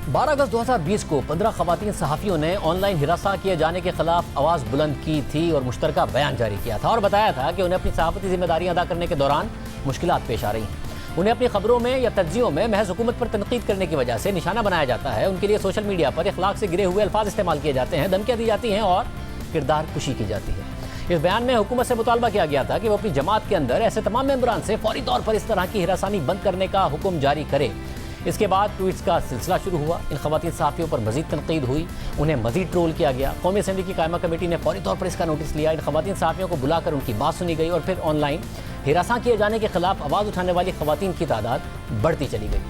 12 अगस्त 2020 को 15 खवातीन सहाफ़ियों ने ऑनलाइन हिरासा किए जाने के खिलाफ आवाज़ बुलंद की थी और मुश्तरका बयान जारी किया था और बताया था कि उन्हें अपनी सहाफ़ती जिम्मेदारियां अदा करने के दौरान मुश्किलात पेश आ रही हैं। उन्हें अपनी खबरों में या तज्जियों में महज हुकूमत पर तनकीद करने की वजह से निशाना बनाया जाता है। उनके लिए सोशल मीडिया पर इखलाक से गिरे हुए अल्फाज इस्तेमाल किए जाते हैं, धमकियाँ दी जाती हैं और किरदार कुशी की जाती है। इस बयान में हुकूमत से मुतालबा किया गया था कि वो अपनी जमात के अंदर ऐसे तमाम मेंबरान से फौरी तौर पर इस तरह की हिरासानी बंद करने का हुक्म जारी करे। इसके बाद ट्वीट्स का सिलसिला शुरू हुआ। इन खवातीन सहाफ़ियों पर मज़ीद तनकीद हुई, उन्हें मज़ीद ट्रोल किया गया। कौमी असम्बली की कायमा कमेटी ने फौरी तौर पर इसका नोटिस लिया। इन खवातीन सहाफ़ियों को बुलाकर उनकी बात सुनी गई और फिर ऑनलाइन हिरासा किए जाने के खिलाफ आवाज़ उठाने वाली खवातीन की तादाद बढ़ती चली गई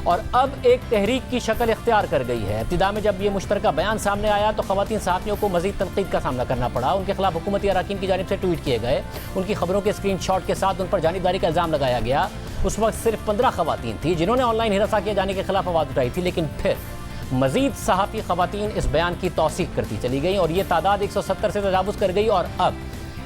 और अब एक तहरीक की शक्ल इख्तियार कर गई है। इब्तिदा में जब ये मुश्तरका बयान सामने आया तो खवातीन सहाफ़ियों को मज़ीद तनकीद का सामना करना पड़ा। उनके खिलाफ हुकूमती अरकान की जानिब से ट्वीट किए गए, उनकी खबरों के स्क्रीन शॉट के साथ उन पर जानिबदारी का इल्ज़ाम लगाया गया। उस वक्त सिर्फ 15 खवातीन थी जिन्होंने ऑनलाइन हिरासा किए जाने के खिलाफ आवाज़ उठाई थी, लेकिन फिर मज़ीद सहाफ़ी खवातीन इस बयान की तौसीक करती चली गई और ये तादाद 170 से तजावुज़ कर गई। और अब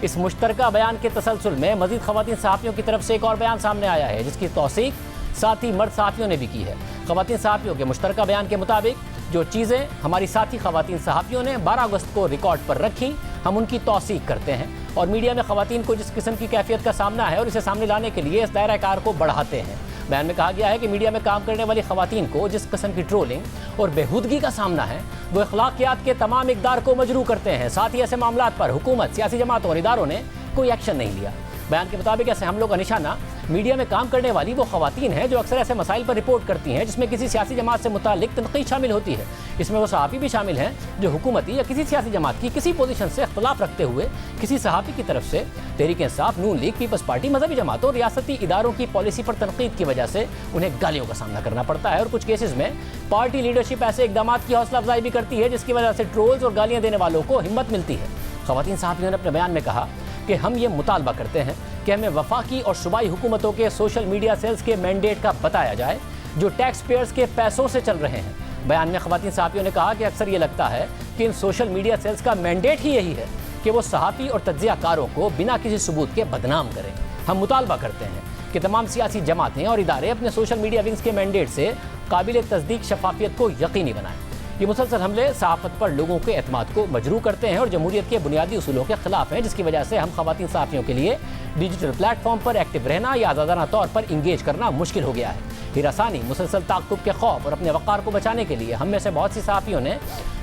इस मुश्तरका बयान के तसलसल में मज़ीद खवातीन सहाफ़ियों की तरफ से एक और बयान सामने आया है जिसकी तौसीक साथ ही मर्द सहाफ़ियों ने भी की है। खवातीन सहाफ़ियों के मुश्तरका बयान के मुताबिक जो चीज़ें हमारी साथी खवातीन सहाफ़ियों ने 12 अगस्त को रिकॉर्ड पर रखी, हम उनकी तौसीक करते हैं और मीडिया में खवातीन को जिस किस्म की कैफियत का सामना है और इसे सामने लाने के लिए इस दायरा कार को बढ़ाते हैं। बयान में कहा गया है कि मीडिया में काम करने वाली खवातीन को जिस किस्म की ट्रोलिंग और बेहूदगी का सामना है वो अखलाकियात के तमाम इक़दार को मजरू करते हैं। साथ ही ऐसे मामलात पर हुकूमत, सियासी जमातों और इदारों ने कोई एक्शन नहीं लिया। बयान के मुताबिक ऐसे हमलों का निशाना मीडिया में काम करने वाली वो खवातीन हैं जो अक्सर ऐसे मसाइल पर रिपोर्ट करती हैं जिसमें किसी सियासी जमात से मुतालिक तनकीद शामिल होती है। इसमें वो सहाफ़ी भी शामिल हैं जो हुकूमती या किसी सियासी जमात की किसी पोजीशन से इख्तलाफ रखते हुए किसी सहाफ़ी की तरफ से तहरीक इंसाफ, नून लीग, पीपल्स पार्टी, मजहबी जमातों, रियासती इदारों की पॉलिसी पर तनकीद की वजह से उन्हें गालियों का सामना करना पड़ता है और कुछ केसेस में पार्टी लीडरशिप ऐसे इक़दामात की हौसला अफजाई भी करती है जिसकी वजह से ट्रोल्स और गालियाँ देने वालों को हिम्मत मिलती है। खवातीन सहाफ़ियों ने अपने बयान में कहा कि हम ये मुतालबा करते हैं कि हमें वफाकी और सूबाई हुकूमतों के सोशल मीडिया सेल्स के मैंडेट का बताया जाए जो टैक्स पेयर्स के पैसों से चल रहे हैं। बयान में खवातीन सहाफ़ियों ने कहा कि अक्सर ये लगता है कि इन सोशल मीडिया सेल्स का मैंडेट ही यही है कि वो सहाफ़ी और तज्ज़ियाकारों को बिना किसी सबूत के बदनाम करें। हम मुतालबा करते हैं कि तमाम सियासी जमातें और इदारे अपने सोशल मीडिया विंग्स के मैंडेट से काबिल तस्दीक शफाफियत को यकीनी बनाएं। ये मुसलसल हमले सहाफ़त पर लोगों के एतमाद को मजरू करते हैं और जमहूरियत के बुनियादी उसूलों के खिलाफ हैं, जिसकी वजह से हम खवातीन सहाफ़ियों के लिए डिजिटल प्लेटफॉर्म पर एक्टिव रहना या आज़ादाना तौर पर इंगेज करना मुश्किल हो गया है। हिरासानी, मुसलसल ताक़ुब के खौफ और अपने वक़ार को बचाने के लिए हम में से बहुत सी सहाफ़ियों ने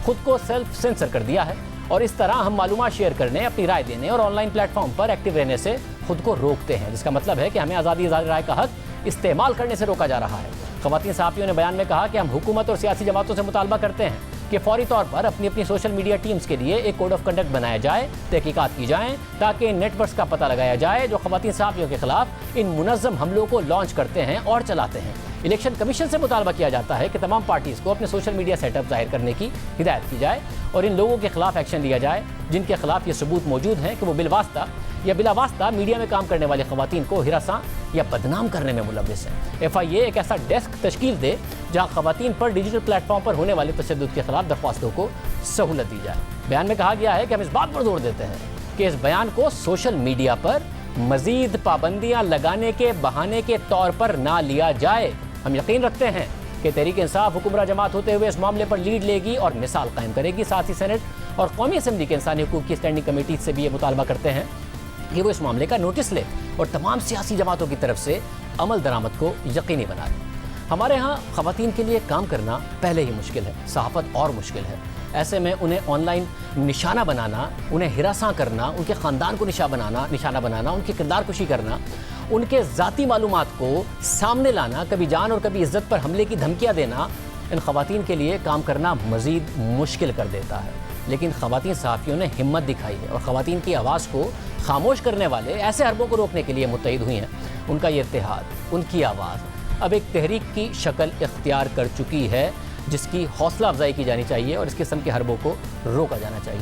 खुद को सेल्फ सेंसर कर दिया है और इस तरह हम मालूमात शेयर करने, अपनी राय देने और ऑनलाइन प्लेटफॉर्म पर एक्टिव रहने से खुद को रोकते हैं, जिसका मतलब है कि हमें आज़ादी राय का हक इस्तेमाल करने से रोका जा रहा है। खवातीन सहाफ़ियों ने बयान में कहा कि हम हुकूमत और सियासी जमातों से मुतालबा करते हैं कि फौरी तौर पर अपनी अपनी सोशल मीडिया टीम्स के लिए एक कोड ऑफ कंडक्ट बनाया जाए, तहकीकात की जाएँ ताकि इन नेटवर्क्स का पता लगाया जाए जो खवातीन सहाफ़ियों के खिलाफ इन मुनज़्ज़म हमलों को लॉन्च करते हैं और चलाते हैं। इलेक्शन कमीशन से मुतालबा किया जाता है कि तमाम पार्टीज़ को अपने सोशल मीडिया सेटअप ज़ाहिर करने की हिदायत की जाए और इन लोगों के खिलाफ एक्शन लिया जाए जिनके खिलाफ ये सबूत मौजूद हैं कि वो बिलवास्ता या बिलावास्ता मीडिया में काम करने वाली खवातीन को हिरासा या बदनाम करने में मुलव्विस है। FIA एक ऐसा डेस्क तश्कील दे जहाँ खवातीन पर डिजिटल प्लेटफॉर्म पर होने वाले तशद्दुद के खिलाफ दरख्वास्तों को सहूलत दी जाए। बयान में कहा गया है कि हम इस बात पर जोर देते हैं कि इस बयान को सोशल मीडिया पर मज़ीद पाबंदियाँ लगाने के बहाने के तौर पर ना लिया जाए। हम यकीन रखते हैं कि तहरीक इंसाफ हुक्मरान जमात होते हुए इस मामले पर लीड लेगी और मिसाल कायम करेगी। साथ ही सेनेट और कौमी असम्बली के इंसानी हुकूक की स्टैंडिंग कमेटी से भी ये मुतालबा करते हैं कि वो इस मामले का नोटिस ले और तमाम सियासी जमातों की तरफ से अमल दरामद को यकीनी बना दे। हमारे यहाँ खवातीन के लिए काम करना पहले ही मुश्किल है, सहाफ़त और मुश्किल है। ऐसे में उन्हें ऑनलाइन निशाना बनाना, उन्हें हिरासा करना, उनके ख़ानदान को निशाना बनाना, उनकी किरदार कुशी करना, उनके ज़ाती मालूमात को सामने लाना, कभी जान और कभी इज़्ज़त पर हमले की धमकियाँ देना, इन खवातीन के लिए काम करना मज़ीद मुश्किल कर देता है। लेकिन खवातीन सहाफ़ियों ने हिम्मत दिखाई है और खवातीन की आवाज़ को खामोश करने वाले ऐसे हरबों को रोकने के लिए मुत्तहिद हुई हैं। उनका ये इत्तेहाद, उनकी आवाज़ अब एक तहरीक की शक्ल इख्तियार कर चुकी है जिसकी हौसला अफजाई की जानी चाहिए और इस किस्म के हरबों को रोका जाना चाहिए।